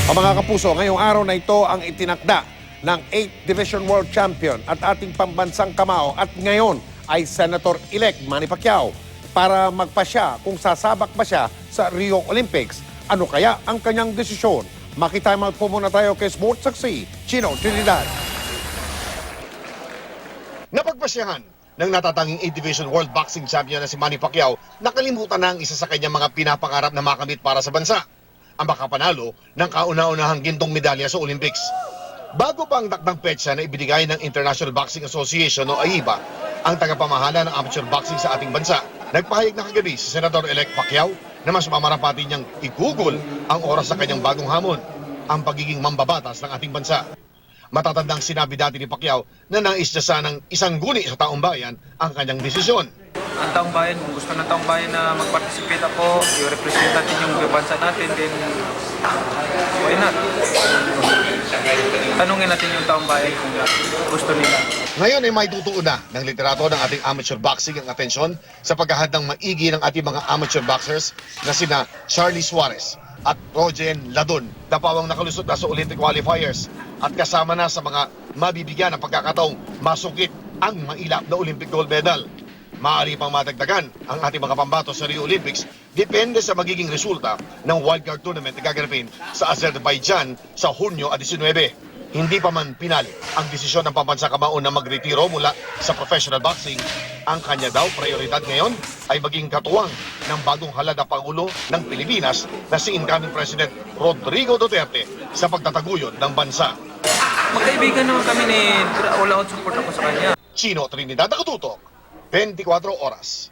O mga kapuso, ngayong araw na ito ang itinakda ng 8th Division World Champion at ating pambansang kamao at ngayon ay Senator-elect Manny Pacquiao para magpasya kung sasabak ba siya sa Rio Olympics. Ano kaya ang kanyang desisyon? Makitama po muna tayo kay Sports Saksi, Chino Trinidad. Napagpasyahan ng natatanging 8th Division World Boxing Champion na si Manny Pacquiao, nakalimutan na ang isa sa kanyang mga pinapangarap na makamit para sa bansa, ang makapanalo ng kauna-unahang gintong medalya sa Olympics. Bago pa ang takdang petsa na ibinigay ng International Boxing Association o AIBA, ang tagapamahala ng amateur boxing sa ating bansa, nagpahayag na kagabi si Senator-elect Pacquiao na mas mamarapati niyang igugol ang oras sa kanyang bagong hamon, ang pagiging mambabatas ng ating bansa. Matatandang sinabi dati ni Pacquiao na nais niya sanang isang guni sa taong bayan ang kanyang desisyon. Ang taong bayan, kung gusto ng taong bayan na mag-participate ako, i-represent natin yung bansa natin, then why not? Tanungin natin yung taong bayan kung gusto nila. Ngayon ay may tutuon na ng liderato ng ating amateur boxing ang atensyon sa paghahandang maigi ng ating mga amateur boxers na sina Charlie Suarez at Rogen Ladon na pawang nakalusot na sa Olympic qualifiers at kasama na sa mga mabibigyan ng pagkakataong masukit ang mailap na Olympic gold medal. Maaari pang matagdagan ang ating mga pambato sa Rio Olympics depende sa magiging resulta ng wildcard tournament na gaganapin sa Azerbaijan sa Hunyo 19. Hindi pa man pinali ang desisyon ng pambansang kamao na magretiro mula sa professional boxing. Ang kanya daw prioridad ngayon ay maging katuwang ng bagong halad na Pangulo ng Pilipinas na si incoming President Rodrigo Duterte sa pagtataguyod ng bansa. Magkaibigan naman kami ni all out support ako sa kanya. Chino Trinidad, nakatutok, 24 oras.